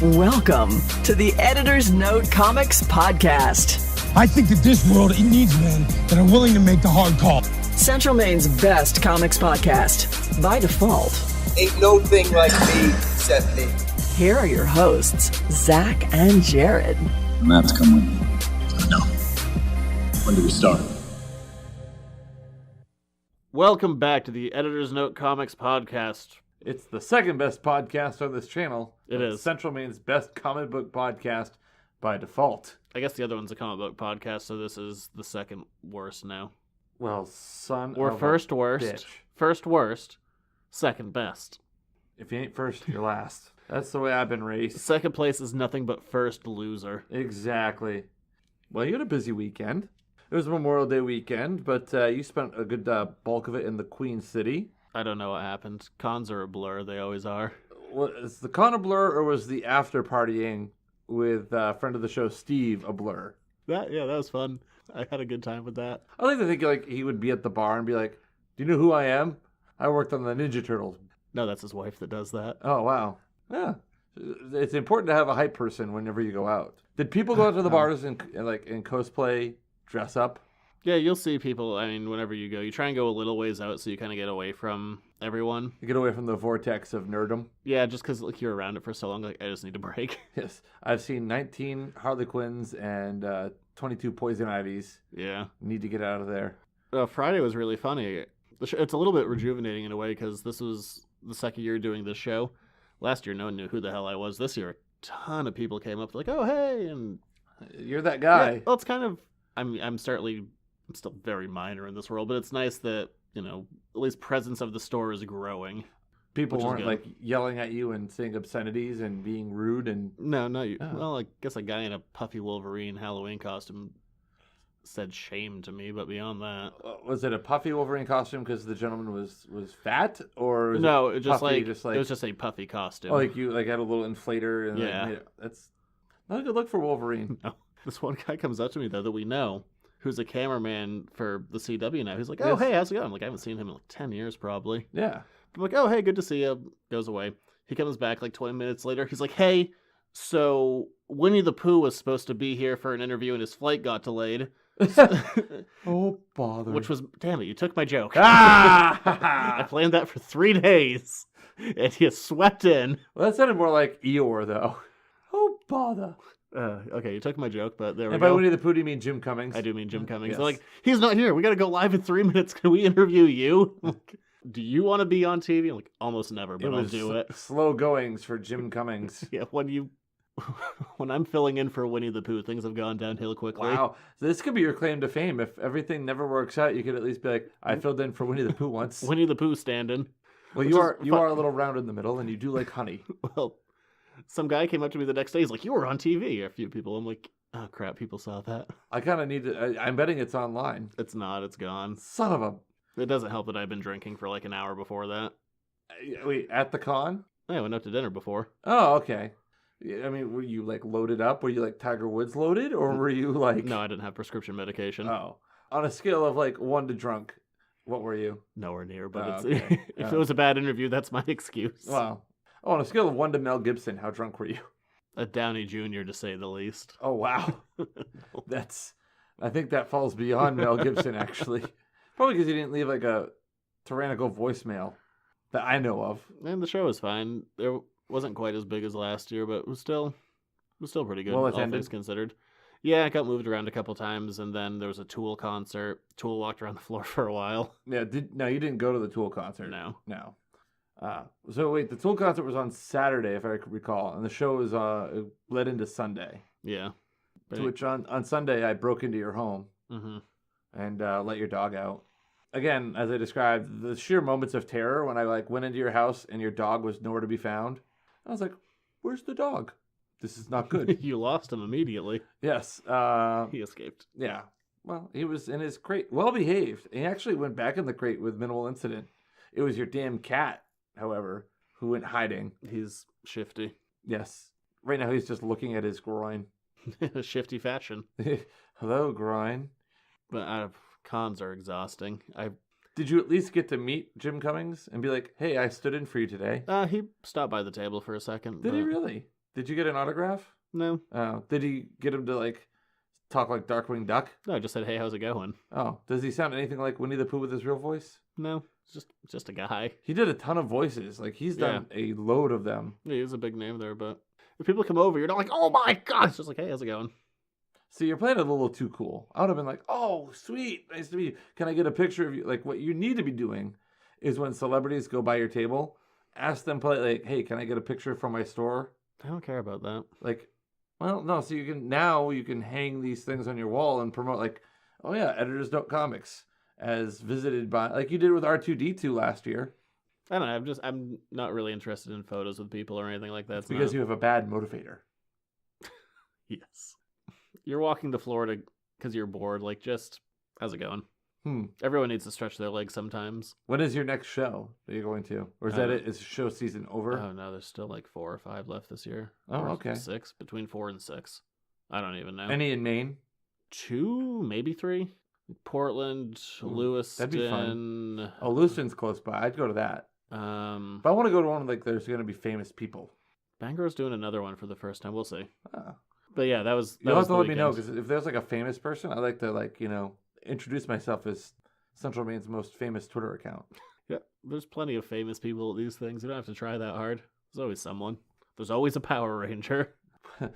Welcome to the Editor's Note Comics Podcast. I think that this world, it needs men that are willing to make the hard call. Central Maine's best comics podcast, by default. Ain't no thing like me, except me. Here are your hosts, Zach and Jared. I'm gonna have to come with you. No. When do we start? Welcome back to the Editor's Note Comics Podcast. It's the second best podcast on this channel. It is. Central Maine's best comic book podcast by default. I guess the other one's a comic book podcast, so this is the second worst now. Well, son We're of first a worst, bitch. first worst, second best. If you ain't first, you're last. That's the way I've been raised. Second place is nothing but first loser. Exactly. Well, you had a busy weekend. It was Memorial Day weekend, but you spent a good bulk of it in the Queen City. I don't know what happened. Cons are a blur, they always are. Was the con a blur, or was the after partying with friend of the show Steve a blur? That was fun. I had a good time with that. I like to think like he would be at the bar and be like, "Do you know who I am? I worked on the Ninja Turtles." No, that's his wife that does that. Oh wow, yeah. It's important to have a hype person whenever you go out. Did people go out to the bars and in cosplay, dress up? Yeah, you'll see people, I mean, whenever you go, you try and go a little ways out so you kind of get away from everyone. You get away from the vortex of nerdom. Yeah, just because you're around it for so long, I just need a break. Yes, I've seen 19 Harley Quinns and 22 Poison Ivies. Yeah. Need to get out of there. Friday was really funny. It's a little bit rejuvenating in a way because this was the second year doing this show. Last year, no one knew who the hell I was. This year, a ton of people came up like, "Oh, hey!" and You're that guy. Yeah, well, it's kind of. I'm still very minor in this world, but it's nice that at least presence of the store is growing. People weren't like yelling at you and saying obscenities and being rude and. No. Well, I guess a guy in a puffy Wolverine Halloween costume said shame to me, but beyond that, was it a puffy Wolverine costume because the gentleman was fat, or was no? it Puffy, just it was just a puffy costume. Oh, like you had a little inflator, and yeah, that's not a good look for Wolverine. No, this one guy comes up to me though that we know, who's a cameraman for the CW now. He's like, "Oh, hey, how's it going?" I'm like, "I haven't seen him in like 10 years, probably." Yeah. I'm like, "Oh, hey, good to see you." Goes away. He comes back like 20 minutes later. He's like, "Hey, so Winnie the Pooh was supposed to be here for an interview, and his flight got delayed." Oh, bother. Which was, damn it, you took my joke. Ah! I planned that for 3 days, and you swept in. Well, that sounded more like Eeyore, though. Oh, bother. Okay, you took my joke, but there we and go. by Winnie the Pooh, do you mean Jim Cummings? I do mean Jim Cummings. Yes. They're like, "He's not here. We got to go live in 3 minutes. Can we interview you?" I'm like, "Do you want to be on TV?" I'm like, "Almost never, but I'll do it." Slow goings for Jim Cummings. Yeah, when I'm filling in for Winnie the Pooh, things have gone downhill quickly. Wow. So this could be your claim to fame. If everything never works out, you could at least be like, "I filled in for Winnie the Pooh once." Winnie the Pooh stand-in. Well, you are a little round in the middle, and you do like honey. Well, some guy came up to me the next day. He's like, "You were on TV." A few people. I'm like, "Oh crap, people saw that." I kind of need to. I'm betting it's online. It's not. It's gone. Son of a. It doesn't help that I've been drinking for like an hour before that. Wait, at the con? I went out to dinner before. Oh, okay. I mean, were you like loaded up? Were you like Tiger Woods loaded, or were you like? No, I didn't have prescription medication. Oh, on a scale of like 1 to drunk, what were you? Nowhere near, but Oh, it's, okay. if it was a bad interview, that's my excuse. Wow. Oh, on a scale of 1 to Mel Gibson, how drunk were you? A Downey Jr. to say the least. Oh wow, I think that falls beyond Mel Gibson actually. Probably because he didn't leave like a tyrannical voicemail that I know of. And the show was fine. It wasn't quite as big as last year, but it was still pretty good. Well all attended? things considered. Yeah, I got moved around a couple times, and then there was a Tool concert. Tool walked around the floor for a while. Yeah. No, you didn't go to the Tool concert. No. No. So wait, the Tool concert was on Saturday, if I recall, and the show was it led into Sunday. Yeah. To which on Sunday I broke into your home Mm-hmm. and let your dog out. Again, as I described, the sheer moments of terror when I like went into your house and your dog was nowhere to be found. I was like, "Where's the dog? This is not good." You lost him immediately. Yes. He escaped. Yeah. Well, he was in his crate, well behaved. He actually went back in the crate with minimal incident. It was your damn cat, however, who went hiding. He's shifty. Yes. Right now he's just looking at his groin. Shifty fashion. Hello, groin. But cons are exhausting. Did you at least get to meet Jim Cummings and be like, "Hey, I stood in for you today"? He stopped by the table for a second. Did he really? Did you get an autograph? No. Oh, did he get him to like talk like Darkwing Duck? No, I just said, hey, how's it going? Oh, does he sound anything like Winnie the Pooh with his real voice? No, just a guy. He did a ton of voices. Like he's done a load of them. Yeah, he's a big name there, but if people come over, you're not like, oh my god, it's just like, hey, how's it going? See, you're playing it a little too cool. I would have been like, oh, sweet, nice to meet you. Can I get a picture of you? Like what you need to be doing is when celebrities go by your table, ask them politely, like, hey, can I get a picture from my store? I don't care about that. Like, well, no. So you can hang these things on your wall and promote like, oh yeah, Editors Note Comics as visited by, like you did with R2D2 last year. I don't know. I'm not really interested in photos with people or anything like that. It's because you have a bad motivator. Yes. You're walking the floor because you're bored. Like, just, how's it going? Hmm. Everyone needs to stretch their legs sometimes. When is your next show that you're going to? Or is that it? Is show season over? Oh, no, there's still like 4 or 5 left this year. Oh, Or okay. 6, between 4 and 6. I don't even know. Any in Maine? 2, maybe 3. Portland, Lewiston. That'd be fun. Oh, Lewiston's close by. I'd go to that. But I want to go to one like there's going to be famous people. Bangalor's doing another one for the first time. We'll see. Ah. But yeah, that was. You'll was have to the let me know, weekend. because if there's like a famous person, I'd like to introduce myself as Central Maine's most famous Twitter account. Yeah, there's plenty of famous people at these things. You don't have to try that hard. There's always someone. There's always a Power Ranger.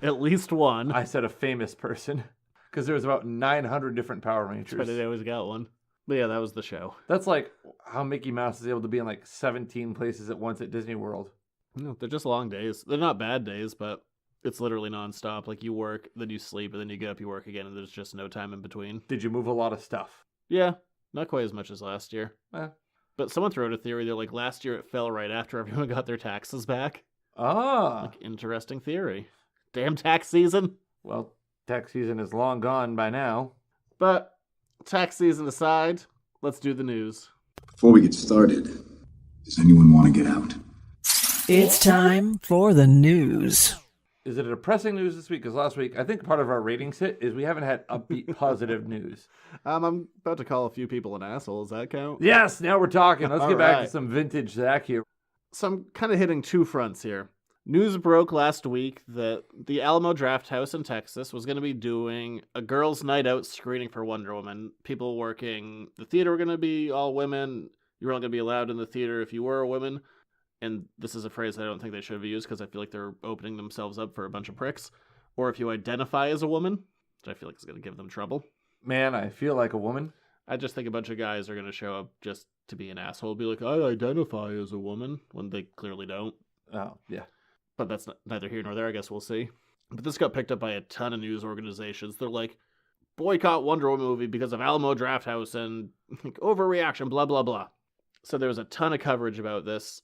At least one. I said a famous person because there's about 900 different Power Rangers. But they always got one. But yeah, that was the show. That's like how Mickey Mouse is able to be in like 17 places at once at Disney World. No, they're just long days. They're not bad days, but it's literally nonstop. Like, you work, then you sleep, and then you get up, you work again, and there's just no time in between. Did you move a lot of stuff? Yeah, not quite as much as last year. Eh. But someone threw out a theory. They're like, last year it fell right after everyone got their taxes back. Ah. Like, interesting theory. Damn tax season. Well, tax season is long gone by now. But tax season aside, let's do the news. Before we get started, does anyone want to get out? It's time for the news. Is it a depressing news this week? Because last week, I think part of our ratings hit is we haven't had upbeat, positive news. I'm about to call a few people an asshole. Does that count? Yes, now we're talking. Let's All get back to right. some vintage Zach here. So I'm kind of hitting two fronts here. News broke last week that the Alamo Drafthouse in Texas was going to be doing a girls' night out screening for Wonder Woman. People working the theater were going to be all women. You were only going to be allowed in the theater if you were a woman. And this is a phrase I don't think they should have used because I feel like they're opening themselves up for a bunch of pricks. Or if you identify as a woman, which I feel like is going to give them trouble. Man, I feel like a woman. I just think a bunch of guys are going to show up just to be an asshole. Be like, I identify as a woman, when they clearly don't. Oh, yeah. But that's neither here nor there. I guess we'll see. But this got picked up by a ton of news organizations. They're like, boycott Wonder Woman movie because of Alamo Drafthouse and like, overreaction, blah, blah, blah. So there was a ton of coverage about this.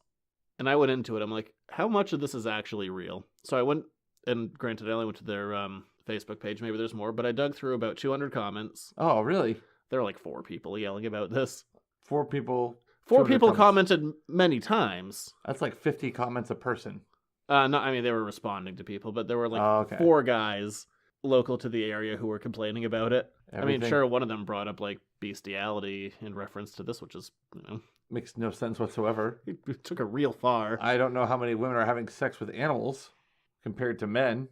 And I went into it. I'm like, how much of this is actually real? So I went, and granted, I only went to their Facebook page. Maybe there's more. But I dug through about 200 comments. Oh, really? There were like 4 people yelling about this. 4 people. 4 200 people comments. commented many times. That's like 50 comments a person. No, I mean, they were responding to people, but there were like Oh, okay. 4 guys local to the area who were complaining about it. I mean, Everything sure, one of them brought up like bestiality in reference to this, which is, makes no sense whatsoever. it took it real far. I don't know how many women are having sex with animals compared to men.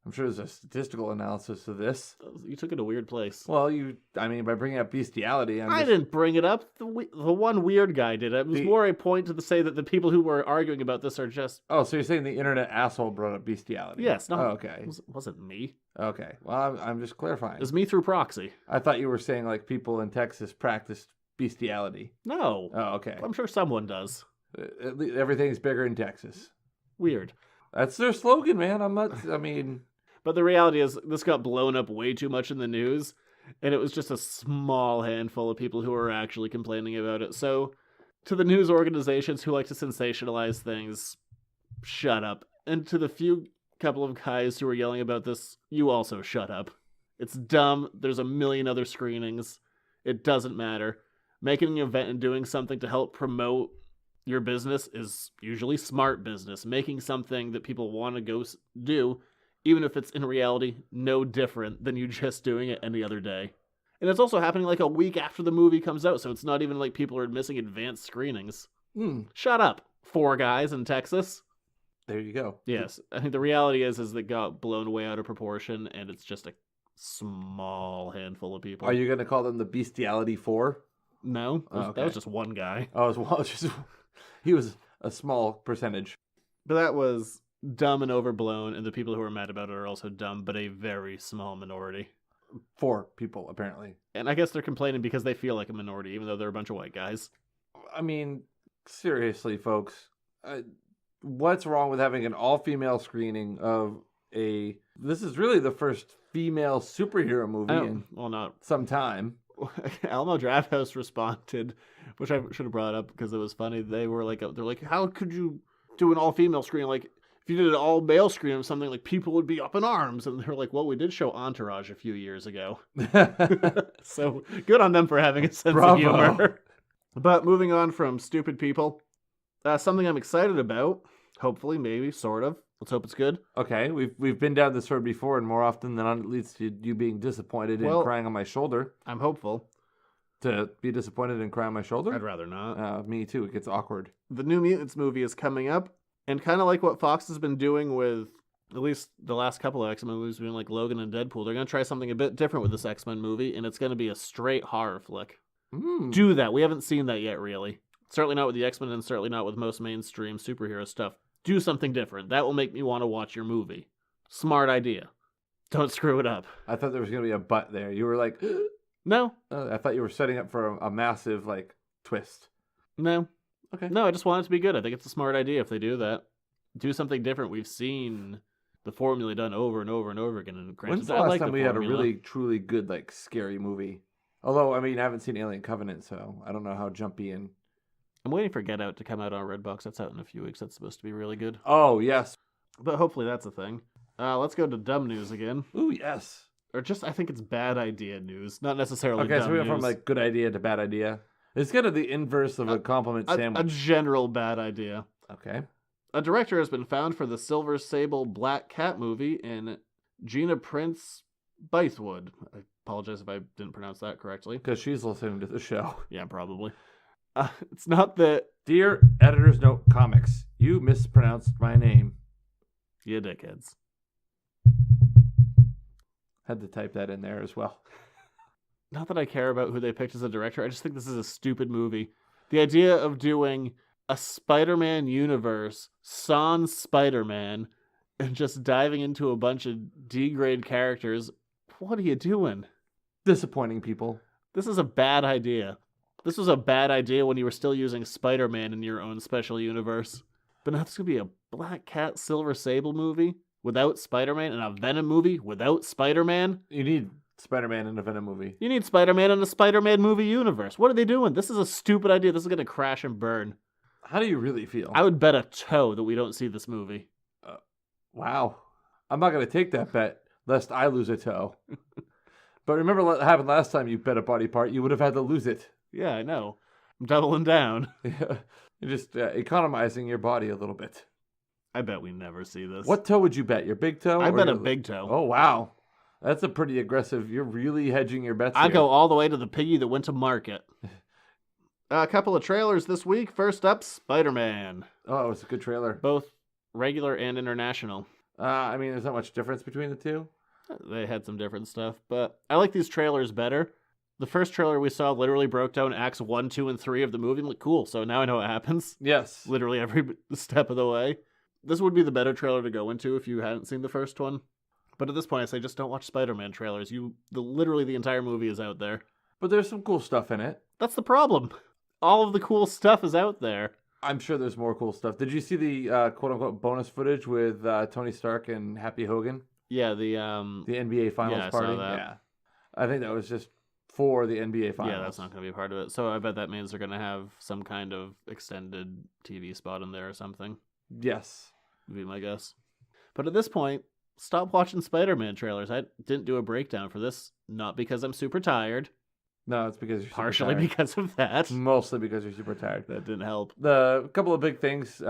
I'm sure there's a statistical analysis of this. You took it a weird place. Well, by bringing up bestiality, I didn't bring it up. The one weird guy did it. It was more a point to say that the people who were arguing about this are just... Oh, so you're saying the internet asshole brought up bestiality? Yes. No, Oh, okay. It wasn't me. Okay. Well, I'm just clarifying. It was me through proxy. I thought you were saying like people in Texas practiced bestiality. No. Oh, okay. I'm sure someone does. Everything's bigger in Texas. Weird. That's their slogan, man. But the reality is, this got blown up way too much in the news, and it was just a small handful of people who were actually complaining about it. So, to the news organizations who like to sensationalize things, shut up. And to the couple of guys who were yelling about this, you also shut up. It's dumb. There's a million other screenings. It doesn't matter. Making an event and doing something to help promote your business is usually smart business. Making something that people want to go do, even if it's in reality no different than you just doing it any other day. And it's also happening like a week after the movie comes out, so it's not even like people are missing advanced screenings. Shut up, 4 guys in Texas. There you go. Yes, I think the reality is it got blown way out of proportion, and it's just a small handful of people. Are you going to call them the Bestiality 4? No, Oh, okay. that was just one guy. Oh, as well, he was a small percentage. But that was dumb and overblown, and the people who are mad about it are also dumb, but a very small minority. 4 people, apparently. And I guess they're complaining because they feel like a minority, even though they're a bunch of white guys. I mean, seriously, folks. What's wrong with having an all-female screening of a... This is really the first female superhero movie in not some time. Alamo Drafthouse responded, which I should have brought up because it was funny. They're like, how could you do an all-female screen? Like, if you did an all-male screen of something, like, people would be up in arms. And they're like, well, we did show Entourage a few years ago. So good on them for having a sense Bravo. of humor. But moving on from stupid people, something I'm excited about, hopefully, maybe, sort of. Let's hope it's good. Okay, we've been down this road before, and more often than not, it leads to you being disappointed and crying on my shoulder. I'm hopeful. To be disappointed and cry on my shoulder? I'd rather not. Me too. It gets awkward. The New Mutants movie is coming up, and kind of like what Fox has been doing with at least the last couple of X-Men movies, being like Logan and Deadpool, they're going to try something a bit different with this X-Men movie, and it's going to be a straight horror flick. Do that. We haven't seen that yet, really. Certainly not with the X-Men, and certainly not with most mainstream superhero stuff. Do something different. That will make me want to watch your movie. Smart idea. Don't screw it up. I thought there was going to be a but there. You were like, No. I thought you were setting up for a massive, like, twist. No. Okay. No, I just want it to be good. I think it's a smart idea if they do that. Do something different. We've seen the formula done over and over and over again. And When's the last time we had a really, truly good, like, scary movie? Although, I mean, I haven't seen Alien Covenant, so I don't know how jumpy and... I'm waiting for Get Out to come out on Redbox. That's out in a few weeks. That's supposed to be really good. Oh, yes. But hopefully that's a thing. Let's go to dumb news again. Ooh, yes. Or just, I think it's bad idea news. Not necessarily Okay, dumb so we went news. from, like, good idea to bad idea. It's kind of the inverse of a compliment A sandwich. general bad idea. Okay. A director has been found for the Silver Sable Black Cat movie in Gina Prince Bythewood. I apologize if I didn't pronounce that correctly. Because she's listening to the show. Yeah, probably. It's not that... Dear Editor's Note Comics, you mispronounced my name. You dickheads. Had to type that in there as well. Not that I care about who they picked as a director. I just think this is a stupid movie. The idea of doing a Spider-Man universe sans Spider-Man and just diving into a bunch of D-grade characters. What are you doing? Disappointing people. This is a bad idea. This was a bad idea when you were still using Spider-Man in your own special universe. But now this could be a Black Cat Silver Sable movie without Spider-Man and a Venom movie without Spider-Man. You need Spider-Man in a Venom movie. You need Spider-Man in a Spider-Man movie universe. What are they doing? This is a stupid idea. This is going to crash and burn. How do you really feel? I would bet a toe that we don't see this movie. Wow. I'm not going to take that bet, lest I lose a toe. But remember what happened last time you bet a body part? You would have had to lose it. Yeah, I know. I'm doubling down. You're just economizing your body a little bit. I bet we never see this. What toe would you bet? Your big toe? I or bet a your- big toe. Oh, wow. That's a pretty aggressive. You're really hedging your bets I here. go all the way to the piggy that went to market. A couple of trailers this week. First up, Spider-Man. Oh, it was a good trailer. Both regular and international. I mean, there's not much difference between the two. They had some different stuff, but I like these trailers better. The first trailer we saw literally broke down acts 1, 2, and 3 of the movie. I'm like, cool, so now I know what happens. Yes. Literally every step of the way. This would be the better trailer to go into if you hadn't seen the first one. But at this point, I say just don't watch Spider-Man trailers. Literally the entire movie is out there. But there's some cool stuff in it. That's the problem. All of the cool stuff is out there. I'm sure there's more cool stuff. Did you see the quote-unquote bonus footage with Tony Stark and Happy Hogan? Yeah, the NBA Finals yeah, I party? saw that. Yeah. I think that was just for the NBA Finals. Yeah, that's not going to be a part of it. So I bet that means they're going to have some kind of extended TV spot in there or something. Yes. Would be my guess. But at this point, stop watching Spider-Man trailers. I didn't do a breakdown for this, not because I'm super tired. No, it's because you're super Partially tired. because of that. Mostly because you're super tired. That didn't help. The couple of big things.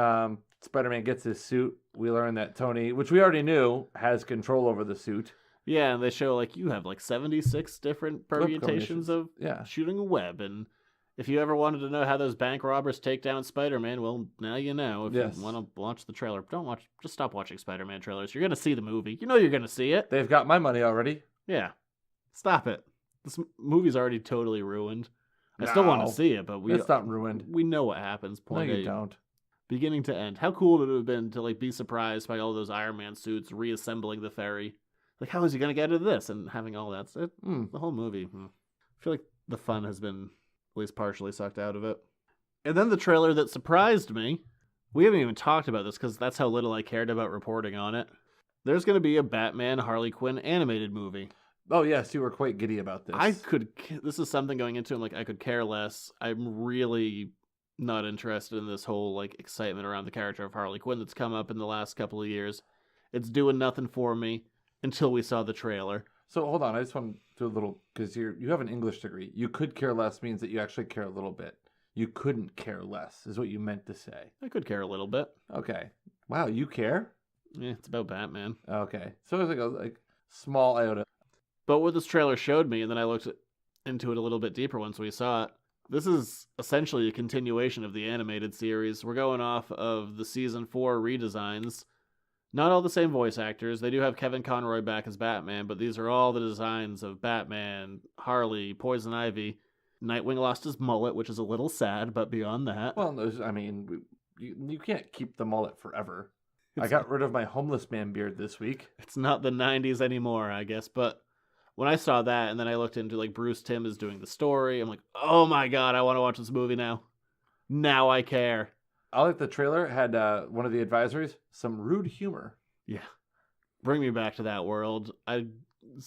Spider-Man gets his suit. We learn that Tony, which we already knew, has control over the suit. Yeah, and they show you have 76 different permutations combinations. of Yeah. shooting a web, and If you ever wanted to know how those bank robbers take down Spider-Man, well, now you know. If Yes. you want to watch the trailer, just stop watching Spider-Man trailers. You're going to see the movie. You know you're going to see it. They've got my money already. Yeah. Stop it. This movie's already totally ruined. I still want No. to see it, but It's not ruined. we know what happens. No, Point you A, don't. beginning to end. How cool would it have been to like be surprised by all those Iron Man suits reassembling the ferry? Like, how is he going to get into this and having all that? The whole movie. I feel like the fun has been at least partially sucked out of it. And then the trailer that surprised me. We haven't even talked about this because that's how little I cared about reporting on it. There's going to be a Batman Harley Quinn animated movie. Oh, yes, you were quite giddy about this. This is something going into it, like, I could care less. I'm really not interested in this whole, like, excitement around the character of Harley Quinn that's come up in the last couple of years. It's doing nothing for me until we saw the trailer. So hold on, I just want to do a little, because you have an English degree. You could care less means that you actually care a little bit. You couldn't care less is what you meant to say. I could care a little bit. Okay. Wow, you care? Yeah, it's about Batman. Okay. So it was like small iota. But what this trailer showed me, and then I looked into it a little bit deeper once we saw it, this is essentially a continuation of the animated series. We're going off of the Season 4 redesigns. Not all the same voice actors. They do have Kevin Conroy back as Batman, but these are all the designs of Batman, Harley, Poison Ivy. Nightwing lost his mullet, which is a little sad, but beyond that... Well, you can't keep the mullet forever. I got rid of my homeless man beard this week. It's not the 90s anymore, I guess, but when I saw that, and then I looked into, like, Bruce Timm is doing the story, I'm like, oh my god, I want to watch this movie now. Now I care. I like the trailer had one of the advisories, some rude humor. Yeah. Bring me back to that world. As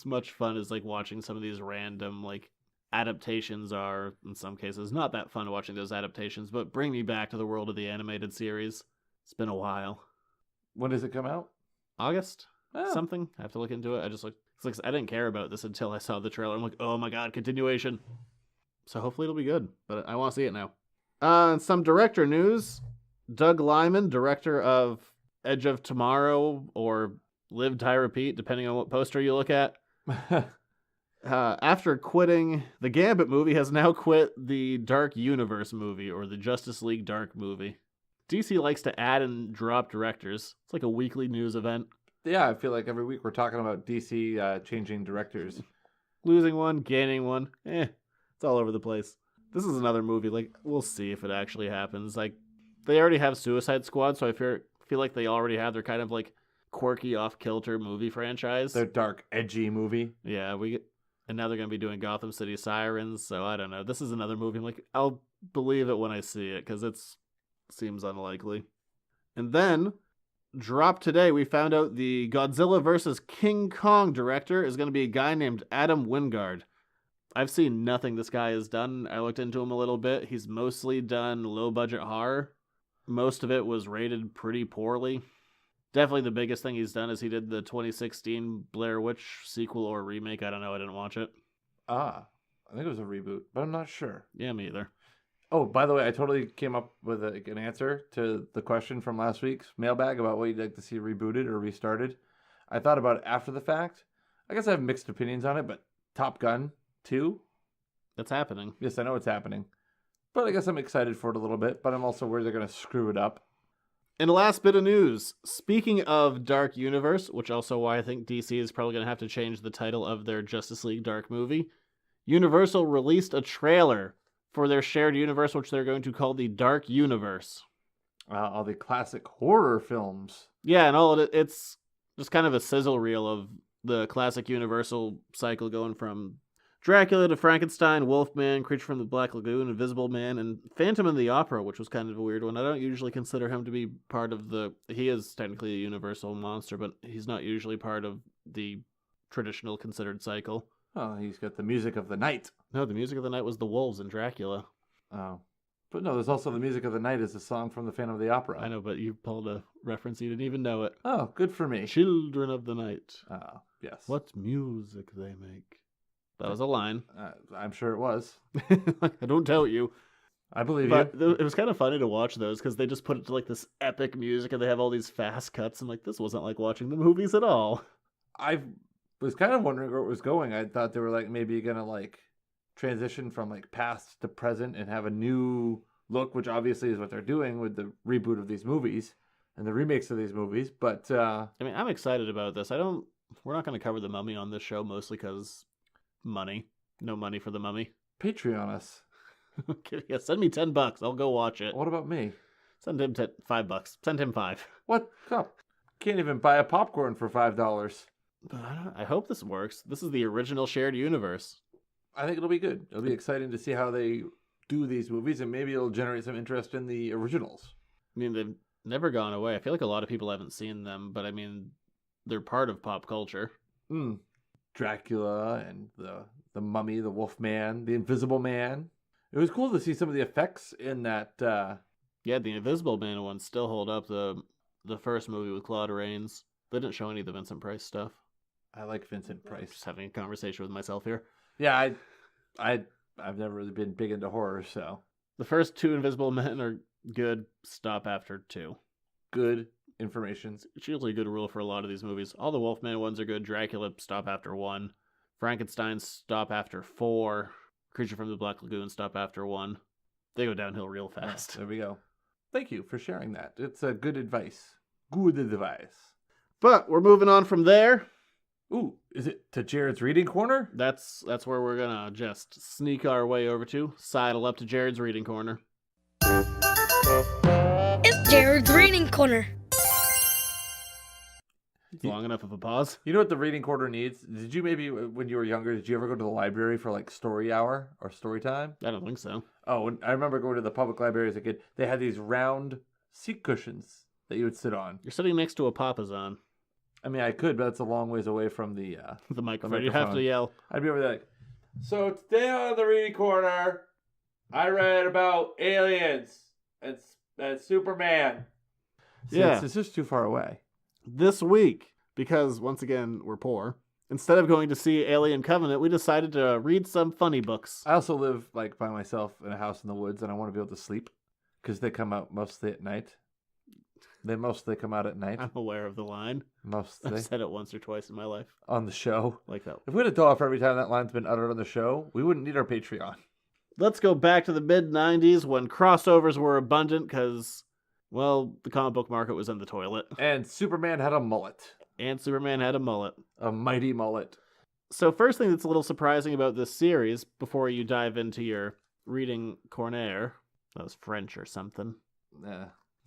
much fun as, like, watching some of these random, like, adaptations are, in some cases, not that fun watching those adaptations, but bring me back to the world of the animated series. It's been a while. When does it come out? August? Oh. Something? I have to look into it. It's like I didn't care about this until I saw the trailer. I'm like, oh my god, continuation. So hopefully it'll be good, but I want to see it now. Some director news. Doug Liman, director of Edge of Tomorrow or Live, Die, Repeat, depending on what poster you look at. After quitting the Gambit movie, has now quit the Dark Universe movie or the Justice League Dark movie. DC likes to add and drop directors. It's like a weekly news event. Yeah, I feel like every week we're talking about DC changing directors. Losing one, gaining one. It's all over the place. This is another movie, like, we'll see if it actually happens. Like, they already have Suicide Squad, so I feel like they already have their kind of, like, quirky, off-kilter movie franchise. Their dark, edgy movie. Yeah, and now they're going to be doing Gotham City Sirens, so I don't know. This is another movie. I'm like, I'll believe it when I see it, because it seems unlikely. And then, drop today, we found out the Godzilla vs. King Kong director is going to be a guy named Adam Wingard. I've seen nothing this guy has done. I looked into him a little bit. He's mostly done low-budget horror. Most of it was rated pretty poorly. Definitely the biggest thing he's done is he did the 2016 Blair Witch sequel or remake. I don't know. I didn't watch it. I think it was a reboot, but I'm not sure. Yeah, me either. Oh, by the way, I totally came up with an answer to the question from last week's mailbag about what you'd like to see rebooted or restarted. I thought about it after the fact. I guess I have mixed opinions on it, but Top Gun 2? That's happening. Yes, I know it's happening. But I guess I'm excited for it a little bit, but I'm also worried they're going to screw it up. And last bit of news. Speaking of Dark Universe, which also why I think DC is probably going to have to change the title of their Justice League Dark movie, Universal released a trailer for their shared universe, which they're going to call the Dark Universe. All the classic horror films. Yeah, and all of it's just kind of a sizzle reel of the classic Universal cycle going from Dracula to Frankenstein, Wolfman, Creature from the Black Lagoon, Invisible Man, and Phantom of the Opera, which was kind of a weird one. I don't usually consider him to be part of he is technically a Universal monster, but he's not usually part of the traditional considered cycle. Oh, he's got the music of the night. No, the music of the night was the wolves in Dracula. Oh. But no, there's also the music of the night is a song from the Phantom of the Opera. I know, but you pulled a reference, you didn't even know it. Oh, good for me. Children of the Night. Oh, yes. What music they make. That was a line. I'm sure it was. I don't doubt you. I believe but you. It was kind of funny to watch those because they just put it to like this epic music and they have all these fast cuts. And like, this wasn't like watching the movies at all. I was kind of wondering where it was going. I thought they were like maybe going to like transition from like past to present and have a new look, which obviously is what they're doing with the reboot of these movies and the remakes of these movies. But I mean, I'm excited about this. We're not going to cover The Mummy on this show, mostly because money. No money for The Mummy. Patreon us. Yeah, send me $10. I'll go watch it. What about me? Send him $5. Send him $5. What? Oh, can't even buy a popcorn for $5. But I hope this works. This is the original shared universe. I think it'll be good. It'll be exciting to see how they do these movies, and maybe it'll generate some interest in the originals. I mean, they've never gone away. I feel like a lot of people haven't seen them, but I mean, they're part of pop culture. Dracula and the Mummy, the Wolfman, the Invisible Man. It was cool to see some of the effects in that. Yeah, the Invisible Man ones still hold up. The first movie with Claude Rains. They didn't show any of the Vincent Price stuff. I like Vincent Price. Just having a conversation with myself here. Yeah, I've never really been big into horror, so The first 2 Invisible Men are good. Stop after 2. good information. It's usually a good rule for a lot of these movies. All the Wolfman ones are good. Dracula, stop after 1. Frankenstein, stop after 4. Creature from the Black Lagoon, stop after 1. They go downhill real fast. There we go. Thank you for sharing that. It's a good advice. Good advice. But we're moving on from there. Ooh, is it to Jared's Reading Corner? That's where we're gonna just sneak our way over to. Sidle up to Jared's Reading Corner. It's Jared's Reading Corner. Long enough of a pause. You know what the Reading Corner needs? Did you maybe, when you were younger, did you ever go to the library for like story hour or story time? I don't think so. Oh, I remember going to the public library as a kid. They had these round seat cushions that you would sit on. You're sitting next to a Papasan. I mean, I could, but it's a long ways away from the The microphone. You have to yell. I'd be over there like, so today on the Reading Corner, I read about aliens and Superman. See, Yeah. it's just too far away. This week, because once again we're poor, instead of going to see Alien Covenant, we decided to read some funny books. I also live like by myself in a house in the woods, and I want to be able to sleep because they come out mostly at night. They mostly come out at night. I'm aware of the line. Mostly I've said it once or twice in my life. on the show. Like that. If we had a dollar for every time that line's been uttered on the show, we wouldn't need our Patreon. Let's go back to the mid-90s when crossovers were abundant because, well, the comic book market was in the toilet. And Superman had a mullet, And Superman had a mullet. a mighty mullet. So first thing that's a little surprising about this series, before you dive into your reading corner, that was French or something.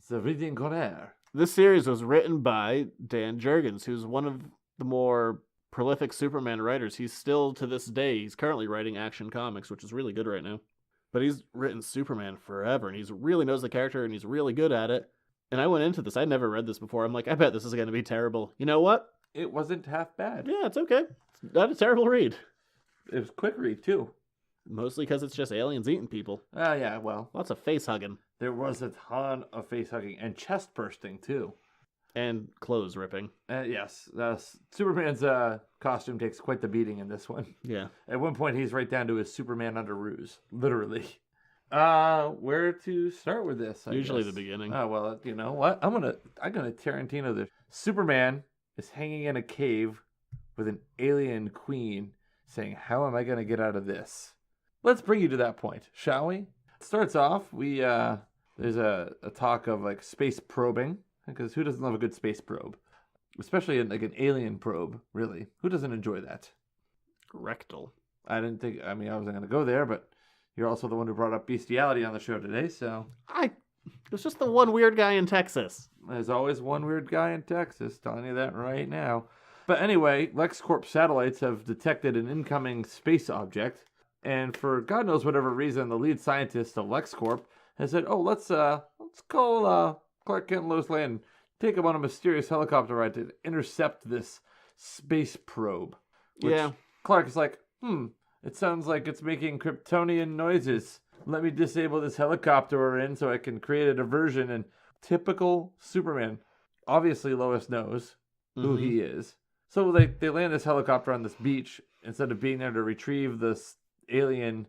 The Reading Corner. This series was written by Dan Jurgens, who's one of the more prolific Superman writers. He's still, to this day, he's currently writing Action Comics, which is really good right now. But he's written Superman forever, and he really knows the character, and he's really good at it. And I went into this, I'd never read this before. I'm like, I bet this is going to be terrible. You know what? It wasn't half bad. Yeah, it's okay. It's not a terrible read. It was quick read, too. Mostly because it's just aliens eating people. Ah, yeah, well, Lots of face hugging. there was a ton of face hugging and chest bursting, too. And clothes ripping. Yes, Superman's costume takes quite the beating in this one. Yeah. At one point, he's right down to his Superman underoos, literally. Where to start with this? I Usually guess? the beginning. Oh well, you know what? I'm gonna Tarantino this. Superman is hanging in a cave with an alien queen, saying, "How am I gonna get out of this?" Let's bring you to that point, shall we? It starts off. There's a talk of like space probing, because who doesn't love a good space probe, especially like an alien probe? Really, who doesn't enjoy that? Rectal. I wasn't gonna go there, but you're also the one who brought up bestiality on the show today, so It was just the one weird guy in Texas. there's always one weird guy in Texas, telling you that right now. But anyway, LexCorp satellites have detected an incoming space object, and for God knows whatever reason, the lead scientist of LexCorp has said, "Oh, let's call Clark Kent and Lois Lane and take him on a mysterious helicopter ride to intercept this space probe." Which Yeah. Clark is like, it sounds like it's making Kryptonian noises. Let me disable this helicopter we're in so I can create a diversion. And typical Superman, obviously Lois knows who he is. So they land this helicopter on this beach instead of being there to retrieve this alien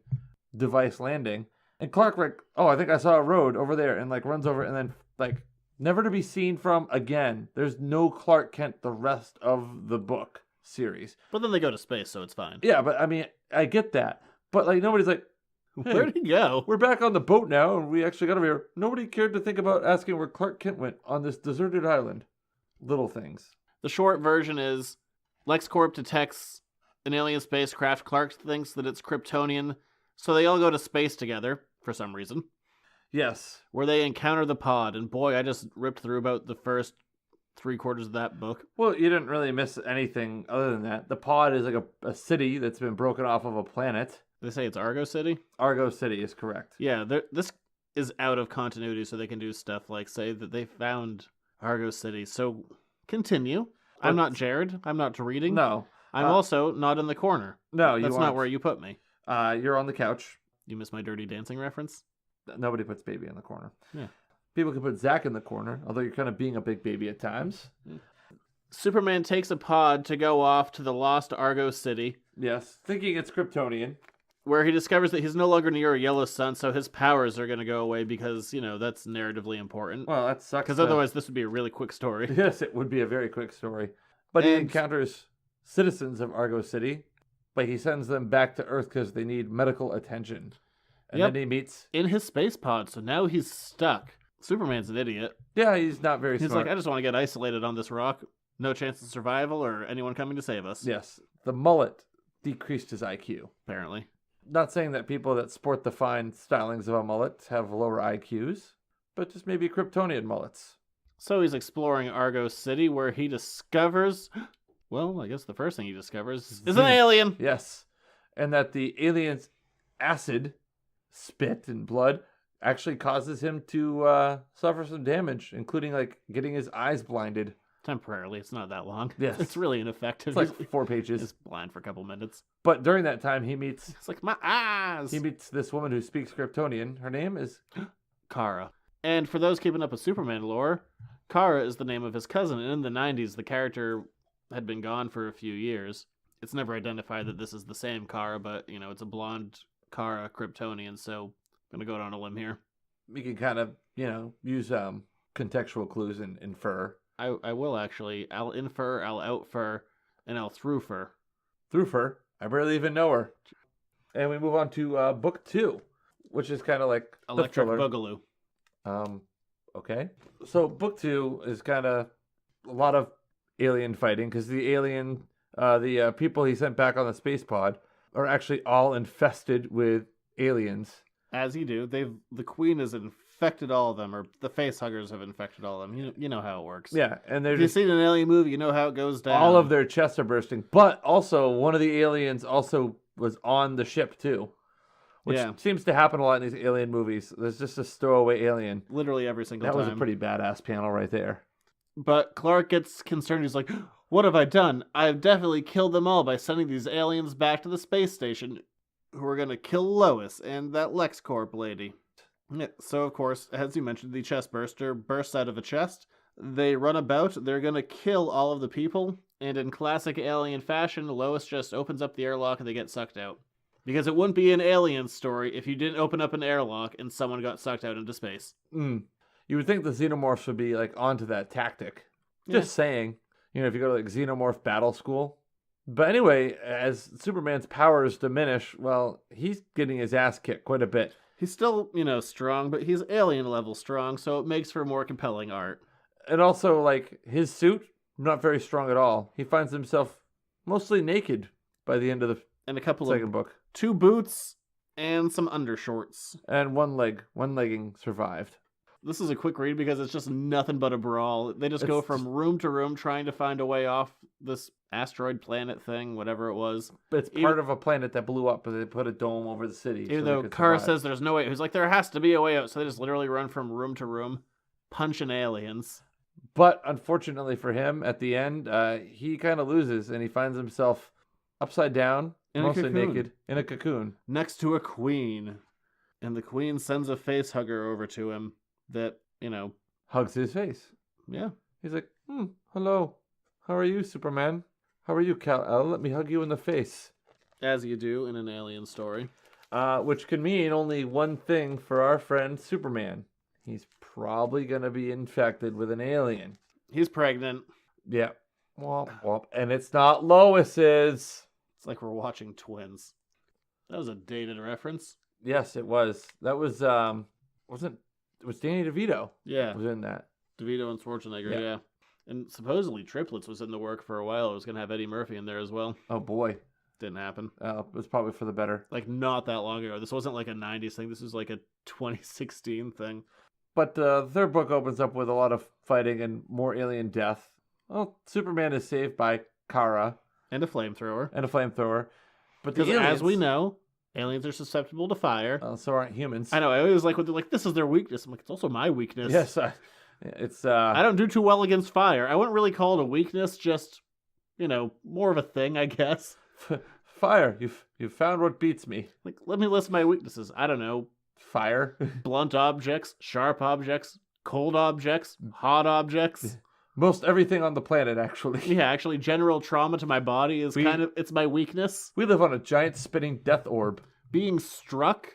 device landing. And Clark like, oh, I think I saw a road over there, and like runs over and then like never to be seen from again. There's no Clark Kent the rest of the book series. But then they go to space, so it's fine. Yeah, but I mean, I get that. But like nobody's like, hey, Where'd he go? we're back on the boat now, and we actually got over here. Nobody cared to think about asking where Clark Kent went on this deserted island. Little things. The short version is LexCorp detects an alien spacecraft. Clark thinks that it's Kryptonian, so they all go to space together for some reason, Yes. where they encounter the pod. And boy, I just ripped through about the first 3/4 of that book. Well, you didn't really miss anything other than that. The pod is like a city that's been broken off of a planet. They say it's Argo City. Argo City is correct. Yeah, this is out of continuity, so they can do stuff like say that they found Argo City. So continue. I'm not Jared. I'm not reading. No. I'm also not in the corner. No, you That's not aren't. where you put me. You're on the couch. You missed my Dirty Dancing reference? Nobody puts baby in the corner. Yeah. People can put Zach in the corner, although you're kind of being a big baby at times. Superman takes a pod to go off to the lost Argo City, Yes. Thinking it's Kryptonian. where he discovers that he's no longer near a yellow sun, so his powers are going to go away because, that's narratively important. Well, that sucks. Because otherwise, this would be a really quick story. Yes, it would be a very quick story. But he And- encounters citizens of Argo City, but he sends them back to Earth because they need medical attention. And Yep. then he meets... In his space pod, so now he's stuck. Superman's an idiot. Yeah, he's not very He's smart. like, I just want to get isolated on this rock. No chance of survival or anyone coming to save us. Yes, the mullet decreased his IQ. Apparently. Not saying that people that sport the fine stylings of a mullet have lower IQs, but just maybe Kryptonian mullets. So he's exploring Argo City, where he discovers... Well, I guess the first thing he discovers is an alien. Yes, and that the alien's acid, spit, and blood actually causes him to suffer some damage, including like getting his eyes blinded. Temporarily, it's not that long. Yes. It's really ineffective. It's like 4 pages. He's blind for a couple minutes. But during that time, he meets It's like, my eyes! this woman who speaks Kryptonian. Her name is Kara. And for those keeping up with Superman lore, Kara is the name of his cousin, and in the 90s, the character had been gone for a few years. It's never identified that this is the same Kara, but, it's a blonde Kara Kryptonian, so I'm going to go out on a limb here. we can kind of use contextual clues and infer. I will actually. I'll infer, I'll outfer, and I'll throughfer. Through her. I barely even know her. And we move on to book 2, which is kind of like Electric the filler. Boogaloo. Okay. So book 2 is kind of a lot of alien fighting because the alien, the people he sent back on the space pod are actually all infested with aliens. As you do, the Queen has infected all of them, or the facehuggers have infected all of them. You know how it works. Yeah, and they're If you've just seen an alien movie, you know how it goes down. all of their chests are bursting. But also, one of the aliens also was on the ship too, which Yeah. seems to happen a lot in these alien movies. There's just a stowaway alien. Literally every single That time. was a pretty badass panel right there. But Clark gets concerned. He's like, what have I done? I've definitely killed them all by sending these aliens back to the space station who are going to kill Lois and that LexCorp lady. Yeah, so, of course, as you mentioned, the chest burster bursts out of a chest. They run about. They're going to kill all of the people. And in classic alien fashion, Lois just opens up the airlock and they get sucked out. Because it wouldn't be an alien story if you didn't open up an airlock and someone got sucked out into space. You would think the xenomorphs would be like onto that tactic. Just saying. If you go to like xenomorph battle school. But anyway, as Superman's powers diminish, well, he's getting his ass kicked quite a bit. He's still, strong, but he's alien level strong, so it makes for more compelling art. And also, like, his suit, not very strong at all. He finds himself mostly naked by the end of the And a couple second of book. 2 boots and some undershorts. And one legging survived. This is a quick read because it's just nothing but a brawl. They just go It's from just- room to room trying to find a way off this asteroid planet thing, whatever it was. But it's part of a planet that blew up, but they put a dome over the city. Even so they though could Kara survive. says there's no way. He's like, there has to be a way out. So they just literally run from room to room, punching aliens. But unfortunately for him, at the end, he kind of loses and he finds himself upside down, In a mostly cocoon. naked, in a cocoon. Next to a queen. And the queen sends a face hugger over to him that, Hugs his face. yeah. He's like, hello. How are you, Superman? How are you, Kal-El? Let me hug you in the face. As you do in an alien story. Which can mean only one thing for our friend Superman. He's probably going to be infected with an alien. He's pregnant. Yeah. Womp womp. And it's not Lois's. It's like we're watching Twins. That was a dated reference. Yes, it was. That was it was Danny DeVito Yeah, was in that. DeVito and Schwarzenegger, Yeah. yeah. And supposedly Triplets was in the work for a while. It was going to have Eddie Murphy in there as well. Oh boy, Didn't happen. it was probably for the better. Like, not that long ago. This wasn't like a 90s thing. This was like a 2016 thing. But the third book opens up with a lot of fighting and more alien death. Well, Superman is saved by Kara And a flamethrower. and a flamethrower. But the Because as we aliens- know, aliens are susceptible to fire. so aren't humans. I know. I always like when they're like, this is their weakness. I'm like, it's also my weakness. Yes, it's I don't do too well against fire. I wouldn't really call it a weakness, just, more of a thing, I guess. fire. You've found what beats me. Like, let me list my weaknesses. I don't know. Fire. Blunt objects, sharp objects, cold objects, hot objects. Most everything on the planet, actually. Yeah, actually, general trauma to my body is it's my weakness. We live on a giant spinning death orb. Being struck.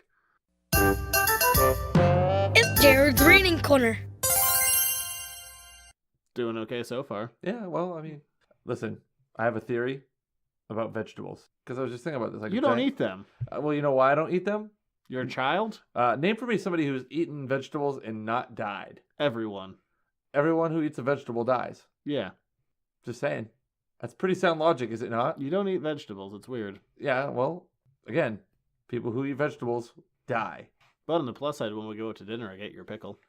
It's Jared's Reading Corner. Doing okay so far. Yeah, well, I mean, listen, I have a theory about vegetables. Because I was just thinking about this. Like You don't eat them. Well, you know why I don't eat them? You're a child? Name for me somebody who's eaten vegetables and not died. Everyone. Everyone who eats a vegetable dies. Yeah. Just saying. That's pretty sound logic, is it not? You don't eat vegetables. It's weird. Yeah, well, again, people who eat vegetables die. But on the plus side, when we go out to dinner, I get your pickle.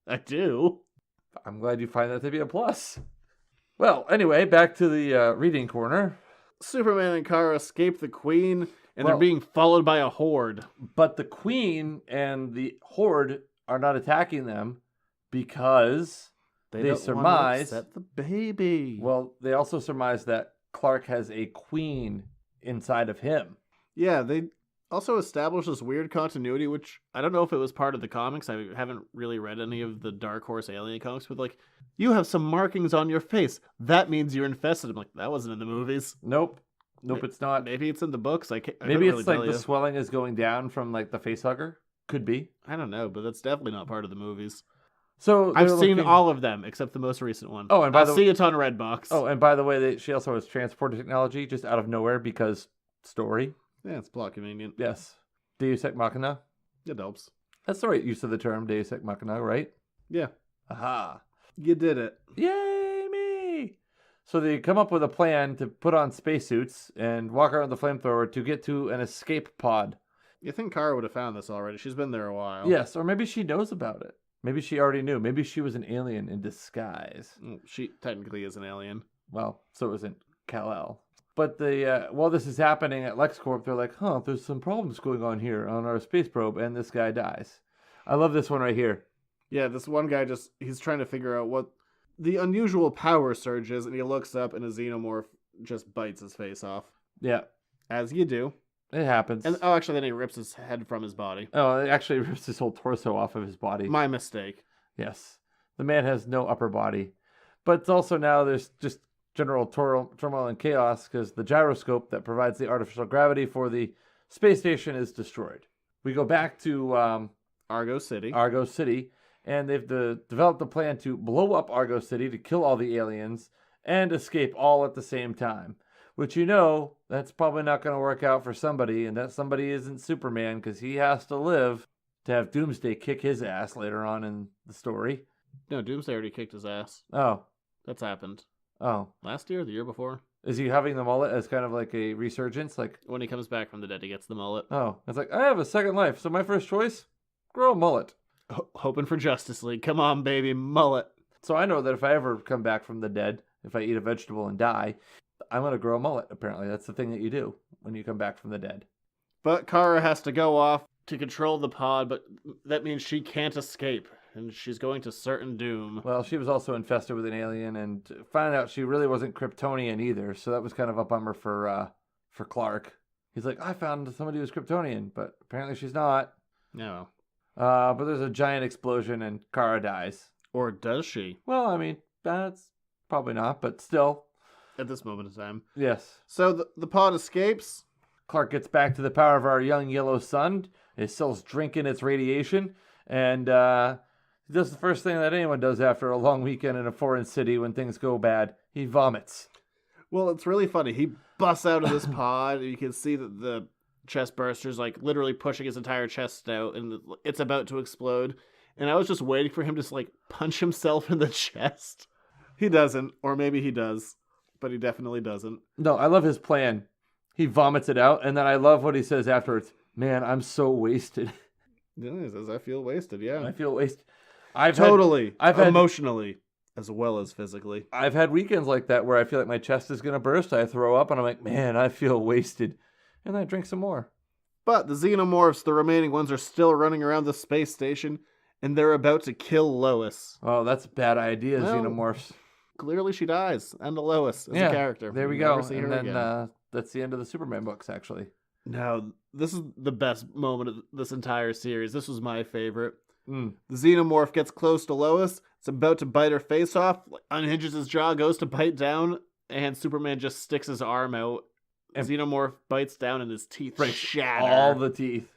I do. I'm glad you find that to be a plus. Well, anyway, back to the reading corner. Superman and Kara escape the Queen, and Well- they're being followed by a horde. But the queen and the horde are not attacking them because they don't wanna surmise. upset the baby. Well, they also surmise that Clark has a queen inside of him. Yeah, they also established this weird continuity, which I don't know if it was part of the comics. I haven't really read any of the Dark Horse Alien comics, but like, you have some markings on your face. That means you're infested. I'm like, that wasn't in the movies. Nope, it's not. Maybe it's in the books. I can't. I Maybe couldn't it's really like tell the you. swelling is going down from like the face hugger. Could be. I don't know, but that's definitely not part of the movies. So I've they're seen looking- all of them except the most recent one. Oh, and by I'll the- see it on Redbox. Oh, and by the way, she also has transporter technology just out of nowhere because story. yeah, it's plot convenient. Yes. Deus Ex Machina. It helps. That's the right use of the term Deus Ex Machina, right? Yeah, Aha. you did it. Yay, me! So they come up with a plan to put on spacesuits and walk around the flamethrower to get to an escape pod. You think Kara would have found this already? She's been there a while. Yes, or maybe she knows about it. Maybe she already knew. Maybe she was an alien in disguise. She technically is an alien. Well, so isn't Kal-El. But while this is happening at LexCorp, they're like, there's some problems going on here on our space probe, and this guy dies. I love this one right here. Yeah, this one guy he's trying to figure out what the unusual power surge is, and he looks up and a xenomorph just bites his face off. Yeah, As you do. it happens. And actually then he rips his head from his body. Oh, it actually rips his whole torso off of his body. My mistake. Yes. The man has no upper body. But it's also now there's just general turmoil and chaos because the gyroscope that provides the artificial gravity for the space station is destroyed. We go back to Argo City. Argo City, and they've developed a plan to blow up Argo City to kill all the aliens and escape all at the same time. Which that's probably not going to work out for somebody, and that somebody isn't Superman because he has to live to have Doomsday kick his ass later on in the story. No, Doomsday already kicked his ass. Oh, That's happened. oh. Last year, the year before. Is he having the mullet as kind of like a resurgence? Like, When he comes back from the dead, he gets the mullet. oh, it's like, I have a second life, so my first choice, grow a mullet. Hoping for Justice League. Come on, baby, mullet. So I know that if I ever come back from the dead, if I eat a vegetable and die, I'm going to grow a mullet, apparently. That's the thing that you do when you come back from the dead. But Kara has to go off to control the pod, but that means she can't escape, and she's going to certain doom. Well, she was also infested with an alien, and found out she really wasn't Kryptonian either, so that was kind of a bummer for Clark. He's like, I found somebody who's Kryptonian, but apparently she's not. No. But there's a giant explosion, and Kara dies. Or does she? Well, I mean, that's probably not, but still, At this moment in time. yes. So the pod escapes. Clark gets back to the power of our young yellow sun. It still's drinking its radiation, and he does the first thing that anyone does after a long weekend in a foreign city when things go bad. He vomits. Well, it's really funny. He busts out of this pod, and you can see that the chest burster's like literally pushing his entire chest out, and it's about to explode. And I was just waiting for him to like punch himself in the chest. He doesn't, or maybe he does, but he definitely doesn't. No, I love his plan. He vomits it out, and then I love what he says afterwards. Man, I'm so wasted. Yeah, he says, I feel wasted, yeah. I feel wasted. I've had emotionally as well as physically. I've had weekends like that where I feel like my chest is going to burst. I throw up, and I'm like, man, I feel wasted. And then I drink some more. But the xenomorphs, the remaining ones, are still running around the space station, and they're about to kill Lois. Oh, that's a bad idea, Well, xenomorphs. Clearly she dies, and Lois as a character. There we We'll go. never see her And then again. that's the end of the Superman books, actually. No, this is the best moment of this entire series. This was my favorite. Mm. The xenomorph gets close to Lois. It's about to bite her face off, unhinges his jaw, goes to bite down, and Superman just sticks his arm out. And Xenomorph bites down and his teeth breaks shatter. all the teeth.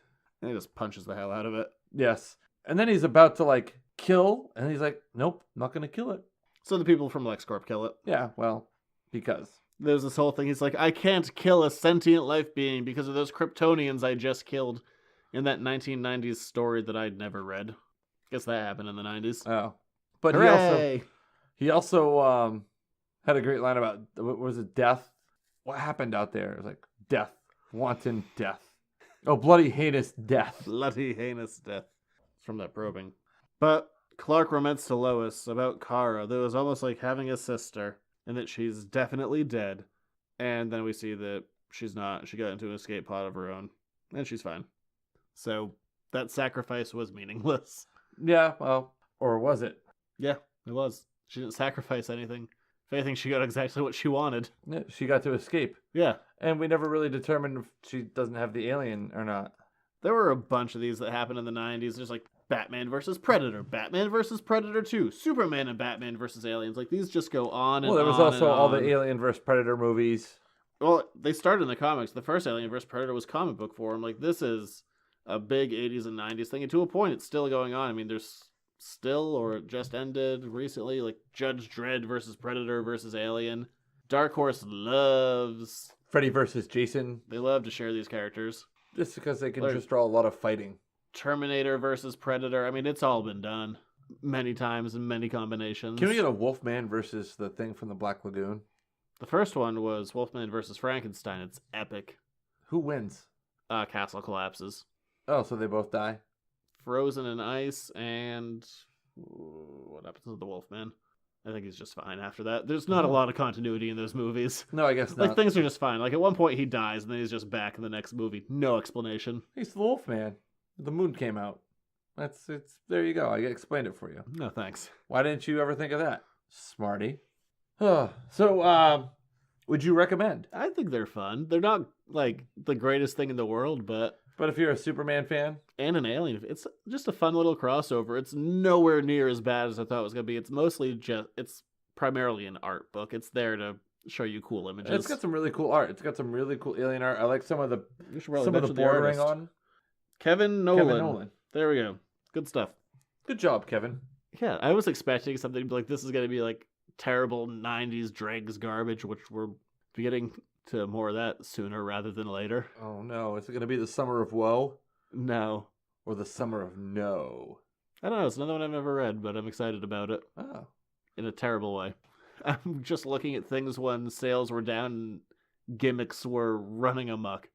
And he just punches the hell out of it. Yes. And then he's about to, like, kill, and he's like, nope, not going to kill it. So the people from LexCorp kill it. Yeah, well, because. There's this whole thing. He's like, I can't kill a sentient life being because of those Kryptonians I just killed in that 1990s story that I'd never read. Guess that happened in the 90s. Oh. But Hooray! he also had a great line about, what was it, death? What happened out there? It was like, death. Wanton death. Oh, bloody heinous death. Bloody heinous death. It's from that probing. But Clark laments to Lois about Kara that it was almost like having a sister and that she's definitely dead. And then we see that she's not. She got into an escape pod of her own. And she's fine. So that sacrifice was meaningless. Yeah, well, or was it? Yeah, it was. She didn't sacrifice anything. If anything, she got exactly what she wanted. Yeah, she got to escape. Yeah. And we never really determined if she doesn't have the alien or not. There were a bunch of these that happened in the 90s. There's like Batman versus Predator, Batman versus Predator 2, Superman and Batman versus aliens. Like these just go on and on. Well, there was and also all the on. Alien versus Predator movies. Well, they started in the comics. The first Alien vs. Predator was comic book form. Like, this is a big 80s and 90s thing. And to a point, it's still going on. I mean, there's still, or it just ended recently, like Judge Dredd versus Predator versus Alien. Dark Horse loves... Freddy versus Jason. They love to share these characters. Just because they can Like- just draw a lot of fighting. Terminator versus Predator. I mean, it's all been done many times in many combinations. Can we get a Wolfman versus the thing from the Black Lagoon? The first one was Wolfman versus Frankenstein. It's epic. Who wins? Castle collapses. Oh, so they both die? Frozen in ice, and what happens to the Wolfman? I think he's just fine after that. There's not a lot of continuity in those movies. No, I guess not. Like, things are just fine. Like, at one point he dies, and then he's just back in the next movie. No explanation. He's the Wolfman. The moon came out. There you go. I explained it for you. No thanks. Why didn't you ever think of that? Smarty. So, would you recommend? I think they're fun. They're not, like, the greatest thing in the world, but... But if you're a Superman fan? And an Alien. It's just a fun little crossover. It's nowhere near as bad as I thought it was going to be. It's mostly just... It's primarily an art book. It's there to show you cool images. It's got some really cool art. It's got some really cool alien art. I like some of the You should probably some of the mention the bordering artist. on. Kevin Nolan. Kevin Nolan. There we go. Good stuff. Good job, Kevin. Yeah, I was expecting something to be like, this is going to be like terrible 90s dregs garbage, which we're getting to more of that sooner rather than later. Oh no, is it going to be the Summer of Woe No. or the Summer of No? I don't know. It's another one I've never read, but I'm excited about it Oh, in a terrible way. I'm just looking at things when sales were down and gimmicks were running amok,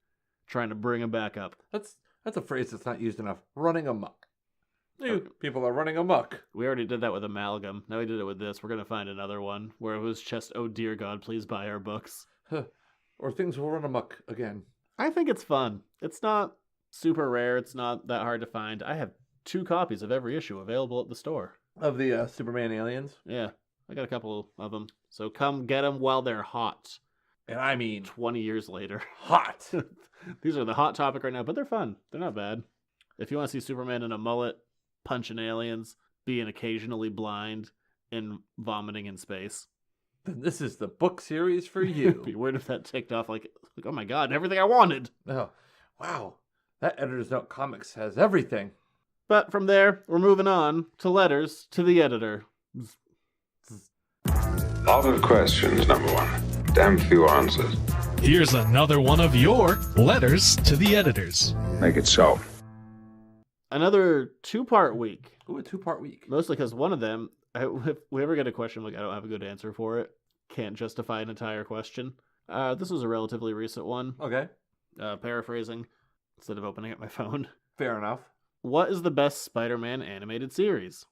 trying to bring them back up. that's a phrase that's not used enough. Running amok. People are running amok. We already did that with Amalgam. Now we did it with this. We're going to find another one where it was just, oh dear God, please buy our books. Or things will run amok again. I think it's fun. It's not super rare. It's not that hard to find. I have 2 copies of every issue available at the store. Of the Superman aliens. Yeah, I got a couple of them. So come get them while they're hot. And I mean 20 years later. hot. These are the hot topic right now, but they're fun. They're not bad. If you want to see Superman in a mullet, punching aliens, being occasionally blind, and vomiting in space. Then this is the book series for you. It'd be weird if that ticked off like, oh my God, everything I wanted. Oh, wow. That Editor's Note Comics has everything. But from there, we're moving on to letters to the editor. Lot of questions, number one. damn few answers. Here's another one of your letters to the editors. Make it so. Another 2-part week. Ooh, a 2-part week. Mostly because one of them, if we ever get a question, like I don't have a good answer for it. Can't justify an entire question. This was a relatively recent one. Okay. Paraphrasing instead of opening up my phone. Fair enough. What is the best Spider-Man animated series?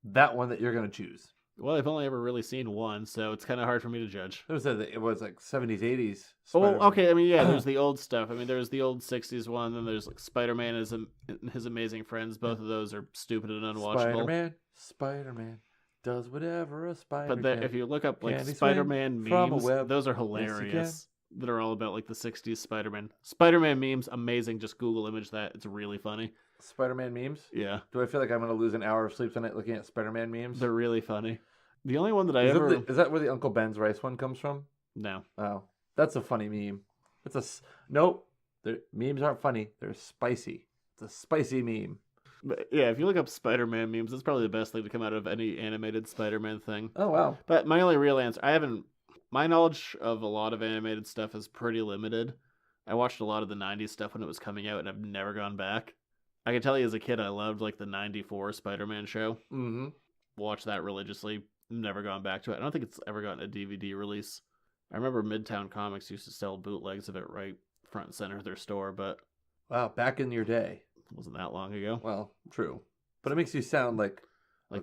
That one that you're going to choose. Well, I've only ever really seen one, so it's kind of hard for me to judge. It was like 70s, 80s. Oh, okay. I mean, yeah, there's the old stuff. I mean, there's the old 60s one, then there's like Spider-Man and His Amazing Friends. Both of those are stupid and unwatchable. Spider-Man does whatever a spider But if you look up like Candy Spider-Man swing from a memes, web. those are Yes, you hilarious. That are all about like the 60s Spider-Man. Spider-Man memes, amazing. Just Google image that. It's really funny. Spider-Man memes? Yeah. Do I feel like I'm going to lose an hour of sleep tonight looking at Spider-Man memes? They're really funny. The only one that I Is ever... is that where the Uncle Ben's rice one comes from? No. Oh, that's a funny meme. Nope. Memes aren't funny. They're spicy. It's a spicy meme. But yeah, if you look up Spider-Man memes, that's probably the best thing to come out of any animated Spider-Man thing. Oh, wow. But my only real answer, my knowledge of a lot of animated stuff is pretty limited. I watched a lot of the 90s stuff when it was coming out, and I've never gone back. I can tell you as a kid, I loved like the 94 Spider-Man show. Mm-hmm. Watched that religiously. Never gone back to it. I don't think it's ever gotten a DVD release. I remember Midtown Comics used to sell bootlegs of it right front and center of their store, but... Wow, back in your day. It wasn't that long ago. Well, true. But it makes you sound like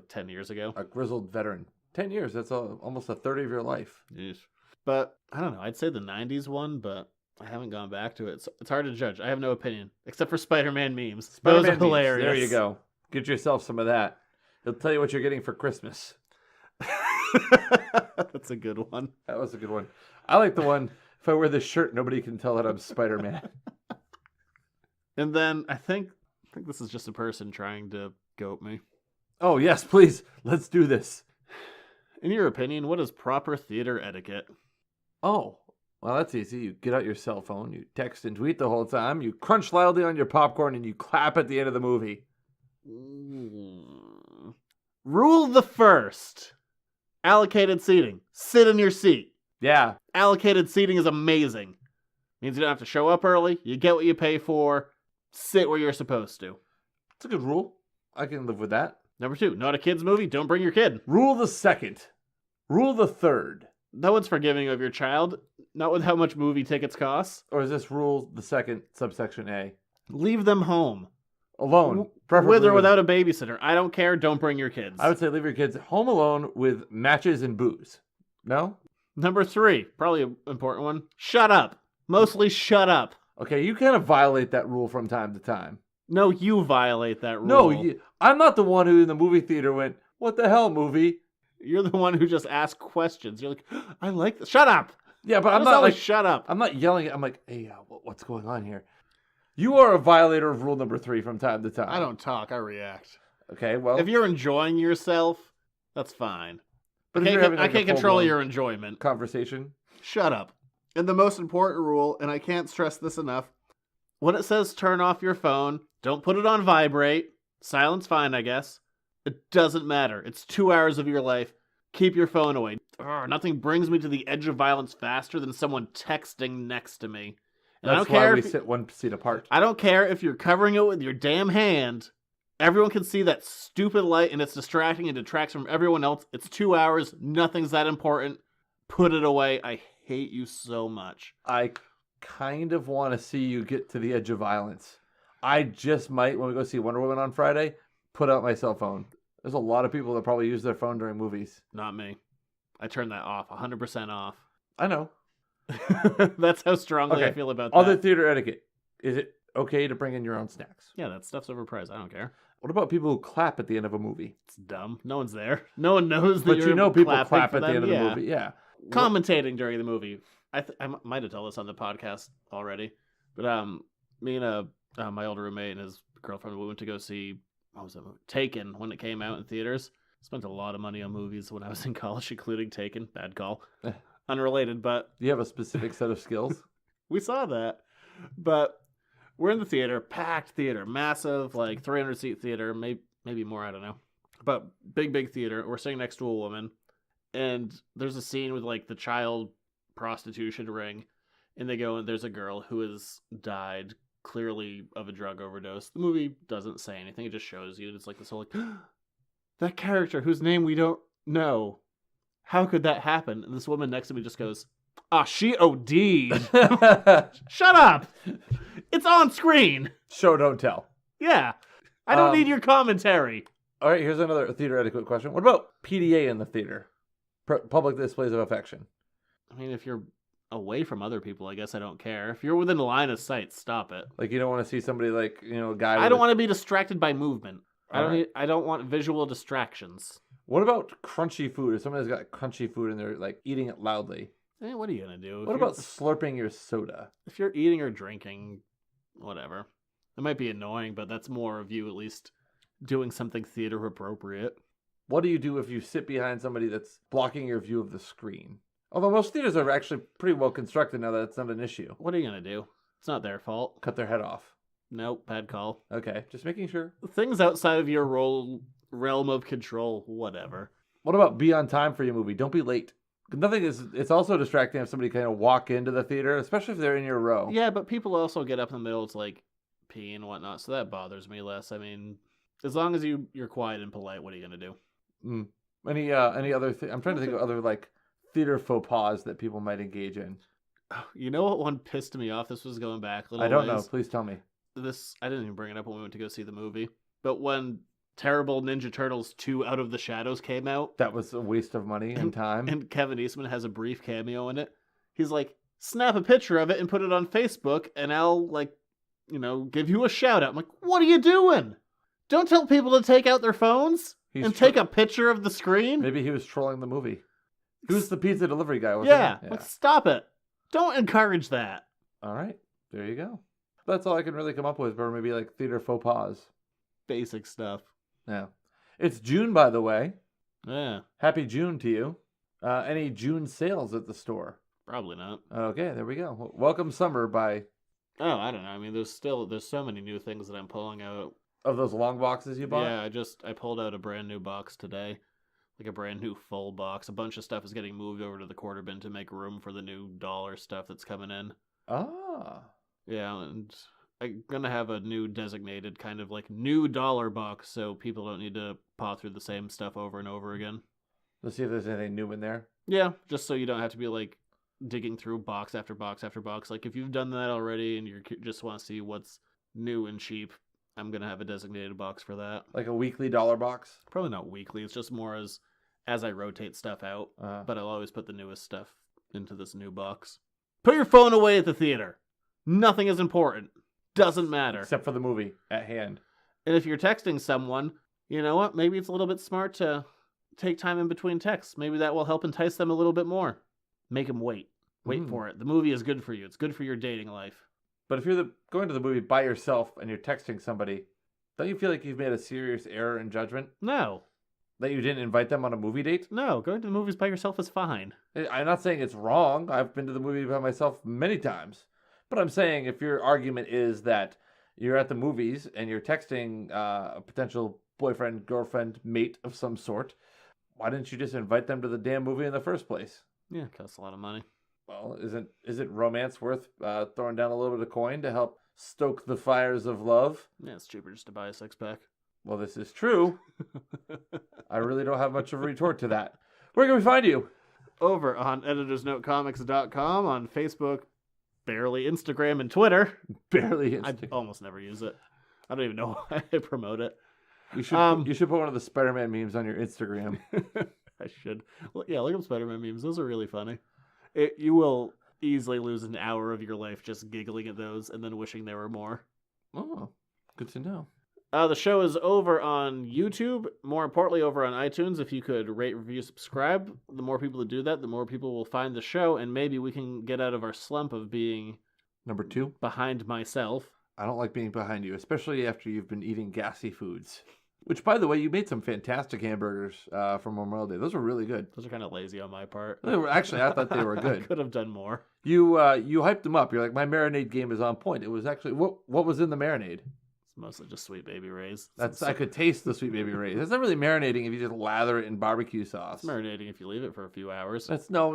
10 years ago. A grizzled veteran. 10 years, that's almost a third of your life. Yes. But, I don't know, I'd say the 90s one, but I haven't gone back to it. It's hard to judge. I have no opinion, except for Spider-Man memes. Spider-Man Those are memes. hilarious. There you go. Get yourself some of that. He'll tell you what you're getting for Christmas. That's a good one. That was a good one. I like the one, if I wear this shirt, nobody can tell that I'm Spider-Man. And then I think this is just a person trying to goat me. Oh, yes, please. Let's do this. In your opinion, what is proper theater etiquette? Oh, well, that's easy. You get out your cell phone, you text and tweet the whole time, you crunch loudly on your popcorn, and you clap at the end of the movie. Rule the first. Allocated seating. Sit in your seat. Yeah. Allocated seating is amazing. Means you don't have to show up early. You get what you pay for. Sit where you're supposed to. It's a good rule. I can live with that. Number 2, not a kid's movie. Don't bring your kid. Rule the second. Rule the third. No one's forgiving of your child. Not with how much movie tickets cost. Or is this rule the second, subsection A? Leave them home. Alone. Preferably With or without a babysitter. I don't care. Don't bring your kids. I would say leave your kids home alone with matches and booze. No? Number 3, probably an important one. Shut up. Mostly shut up. Okay, you kind of violate that rule from time to time. No, you violate that rule. No, I'm not the one who in the movie theater went, "What the hell, movie?" You're the one who just asked questions. You're like, I like this. Shut up. Yeah, but I'm Just not like, shut up. I'm not yelling. I'm like, hey, what's going on here? You are a violator of rule number 3 from time to time. I don't talk. I react. Okay, well, If you're enjoying yourself, that's fine. but I if can't, you're having, I like, a can't control full-blown your enjoyment. conversation. Shut up. And the most important rule, and I can't stress this enough, when it says turn off your phone, don't put it on vibrate. Silence fine, I guess. It doesn't matter. It's 2 hours of your life. Keep your phone away. Nothing brings me to the edge of violence faster than someone texting next to me. And That's I don't why care we if sit one seat apart. I don't care if you're covering it with your damn hand. Everyone can see that stupid light and it's distracting and detracts from everyone else. It's 2 hours. Nothing's that important. Put it away. I hate you so much. I kind of want to see you get to the edge of violence. I just might, when we go see Wonder Woman on Friday, put out my cell phone. There's a lot of people that probably use their phone during movies. Not me. I turned that off. 100% off. I know. That's how strongly I Okay. feel about that. Other theater etiquette. Is it okay to bring in your own snacks? Yeah, that stuff's overpriced. I don't care. What about people who clap at the end of a movie? It's dumb. No one's there. No one knows that But you're you know people clapping clap for at the them. end of Yeah. the movie. Yeah. Commentating during the movie. I might have told this on the podcast already, but me and my older roommate and his girlfriend, we went to go see, what was that movie? Taken, when it came out in theaters. Spent a lot of money on movies when I was in college, including Taken. Bad call. Unrelated, but You have a specific set of skills. we saw that. But we're in the theater, packed theater, massive, like 300-seat theater, maybe more, I don't know. But big theater. We're sitting next to a woman, and there's a scene with like the child prostitution ring, and they go and there's a girl who has died clearly of a drug overdose. The movie doesn't say anything; it just shows you. And it's like this whole like that character whose name we don't know. How could that happen? And this woman next to me just goes, "Ah, she OD'd." Shut up! It's on screen. Show don't tell. Yeah, I don't need your commentary. All right, here's another theater etiquette question. What about PDA in the theater? Public displays of affection. I mean, if you're away from other people, I guess I don't care. If you're within the line of sight, stop it. Like, you don't want to see somebody like, a guy. I don't want to be distracted by movement. All I don't want visual distractions. What about crunchy food? If somebody's got crunchy food and they're like eating it loudly. What are you gonna do? What about slurping your soda? If you're eating or drinking, whatever. It might be annoying, but that's more of you at least doing something theater appropriate. What do you do if you sit behind somebody that's blocking your view of the screen? Although most theaters are actually pretty well constructed now that it's not an issue. What are you gonna do? It's not their fault. Cut their head off. Nope, bad call. Okay, just making sure. Things outside of your realm of control, whatever. What about be on time for your movie? Don't be late. It's also distracting if somebody kind of walk into the theater, especially if they're in your row. Yeah, but people also get up in the middle to like pee and whatnot, so that bothers me less. I mean, as long as you're quiet and polite, what are you gonna do? Any other? I'm trying to think of other like theater faux pas that people might engage in. You know what one pissed me off? This was going back a little I don't ways. know. Please tell me. I didn't even bring it up when we went to go see the movie. But when Terrible Ninja Turtles 2 Out of the Shadows came out, That was a waste of money and time. and Kevin Eastman has a brief cameo in it. He's like, snap a picture of it and put it on Facebook, and I'll give you a shout out. I'm like, what are you doing? Don't tell people to take out their phones and take a picture of the screen. Maybe he was trolling the movie. He was the pizza delivery guy, wasn't Yeah, he? like, stop it. Don't encourage that. All right, there you go. That's all I can really come up with for maybe like theater faux pas. Basic stuff. Yeah. It's June, by the way. Yeah, Happy June to you. Any June sales at the store? probably not. Okay, there we go. Welcome Summer by Oh, I don't know. I mean, there's so many new things that I'm pulling out. of those long boxes you bought. Yeah, I pulled out a brand new box today. Like a brand new full box. A bunch of stuff is getting moved over to the quarter bin to make room for the new dollar stuff that's coming in. Ah. Yeah, and I'm gonna have a new designated kind of like new dollar box so people don't need to paw through the same stuff over and over again. Let's see if there's anything new in there. Yeah, just so you don't have to be like digging through box after box after box. Like if you've done that already and you just want to see what's new and cheap, I'm gonna have a designated box for that. Like a weekly dollar box. Probably not weekly. It's just more as I rotate stuff out. But I'll always put the newest stuff into this new box. Put your phone away at the theater. Nothing is important. Doesn't matter. Except for the movie at hand. And if you're texting someone, you know what? Maybe it's a little bit smart to take time in between texts. Maybe that will help entice them a little bit more. Make them wait. Wait for it. The movie is good for you. It's good for your dating life. But if you're going to the movie by yourself and you're texting somebody, don't you feel like you've made a serious error in judgment? No. That you didn't invite them on a movie date? No, going to the movies by yourself is fine. I'm not saying it's wrong. I've been to the movie by myself many times. But I'm saying if your argument is that you're at the movies and you're texting a potential boyfriend, girlfriend, mate of some sort, why didn't you just invite them to the damn movie in the first place? Yeah, it costs a lot of money. Well, isn't romance worth throwing down a little bit of coin to help stoke the fires of love? Yeah, it's cheaper just to buy a six-pack. Well, this is true. I really don't have much of a retort to that. Where can we find you? Over on editorsnotecomics.com, on Facebook, barely Instagram and Twitter. Barely I almost never use it. I don't even know why I promote it. You should put one of the Spider-Man memes on your Instagram. I should. Yeah, look up Spider-Man memes. Those are really funny. You will easily lose an hour of your life just giggling at those and then wishing there were more. Oh, good to know. The show is over on YouTube. More importantly, over on iTunes. If you could rate, review, subscribe, the more people that do that, the more people will find the show, and maybe we can get out of our slump of being Number 2. behind myself. I don't like being behind you, especially after you've been eating gassy foods. Which, by the way, you made some fantastic hamburgers for Memorial Day. Those were really good. Those are kind of lazy on my part. Actually, I thought they were I good. could have done more. You hyped them up. You're like, my marinade game is on point. It was actually what was in the marinade? It's mostly just Sweet Baby Ray's. I could taste the Sweet Baby Ray's. It's not really marinating if you just lather it in barbecue sauce. It's marinating if you leave it for a few hours. That's not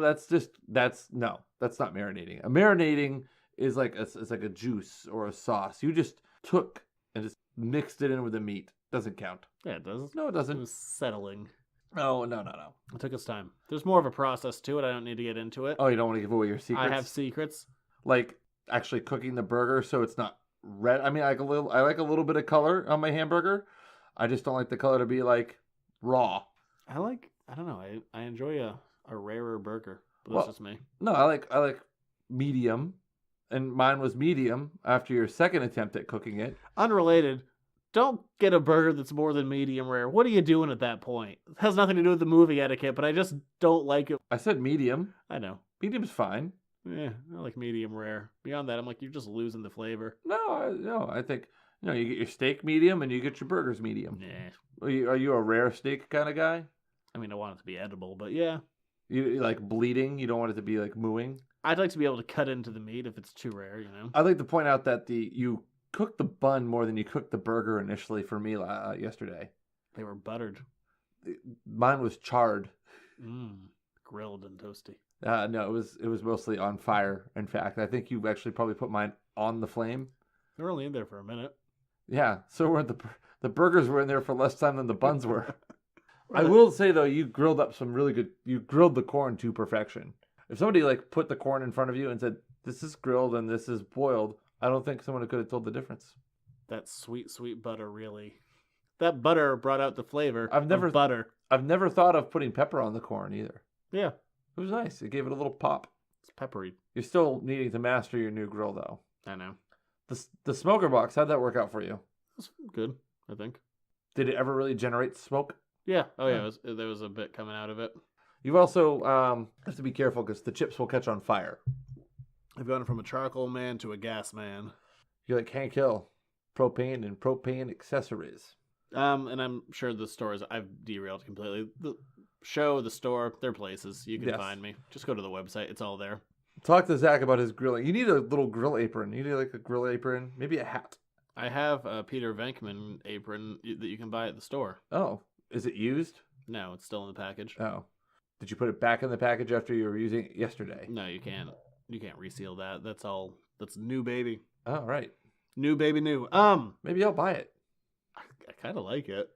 marinating. A marinating is it's like a juice or a sauce. You just took and just mixed it in with the meat. Doesn't count. Yeah, it does. No, it It doesn't. was settling. Oh, no. It took its time. There's more of a process to it. I don't need to get into it. Oh, you don't want to give away your secrets? I have secrets. Like actually cooking the burger so it's not red. I mean, I like a little bit of color on my hamburger. I just don't like the color to be like raw. I don't know. I enjoy a rarer burger. But Well, that's just me. No, I like medium, and mine was medium after your second attempt at cooking it. Unrelated. Don't get a burger that's more than medium rare. What are you doing at that point? It has nothing to do with the movie etiquette, but I just don't like it. I said medium. I know. Medium's fine. Yeah, I like medium rare. Beyond that, I'm like, you're just losing the flavor. No, I think you get your steak medium and you get your burgers medium. Nah. Are you a rare steak kind of guy? I mean, I want it to be edible, but yeah. You like bleeding? You don't want it to be like mooing? I'd like to be able to cut into the meat if it's too rare, you know? I'd like to point out that you cooked the bun more than you cooked the burger initially for me yesterday. They were buttered. Mine was charred. Grilled and toasty. No, it was mostly on fire. In fact, I think you actually probably put mine on the flame. They were only in there for a minute. Yeah, so were the burgers were in there for less time than the buns were. I will say though, you grilled up some really good. You grilled the corn to perfection. If somebody like put the corn in front of you and said, "This is grilled and this is boiled," I don't think someone could have told the difference. That sweet, sweet butter, really. That butter brought out the flavor. I've never of butter. I've never thought of putting pepper on the corn either. Yeah, It was nice. It gave it a little pop. it's peppery. You're still needing to master your new grill though. I know. The smoker box, how'd that work out for you? It's good, I think. Did it ever really generate smoke? Yeah. Oh yeah. There was a bit coming out of it. You've also have to be careful because the chips will catch on fire. I've gone from a charcoal man to a gas man. You're like Hank Hill, propane and propane accessories. And I'm sure the stores, I've derailed completely. The show, the store, they're places. You can Yes. find me. Just go to the website. It's all there. Talk to Zach about his grilling. You need a little grill apron. You need like a grill apron, maybe a hat. I have a Peter Venkman apron that you can buy at the store. Oh, is it used? No, it's still in the package. Oh, did you put it back in the package after you were using it yesterday? No, you can't. You can't reseal that. That's all. That's new, baby. Oh, right. New, baby, new. Maybe I'll buy it. I kind of like it.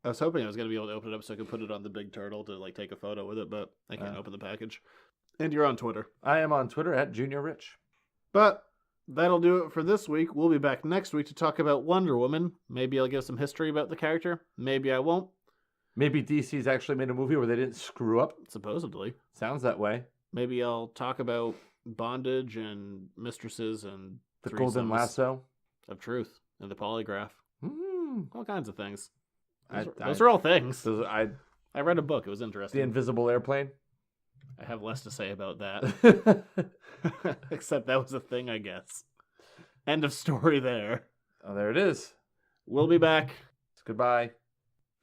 I was hoping I was going to be able to open it up so I could put it on the big turtle to like take a photo with it, but I can't open the package. And you're on Twitter. I am on Twitter at Junior Rich. But that'll do it for this week. We'll be back next week to talk about Wonder Woman. Maybe I'll give some history about the character. Maybe I won't. Maybe DC's actually made a movie where they didn't screw up. Supposedly. Sounds that way. Maybe I'll talk about bondage and mistresses and The Golden threesomes Lasso. of truth and the polygraph. All kinds of things. Those I- are all things. I I read a book. It was interesting. the invisible airplane. I have less to say about that. Except that was a thing, I guess. End of story there. Oh, there it is. We'll be back. Goodbye.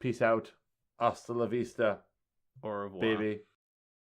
Peace out. Hasta la vista, Au revoir. baby.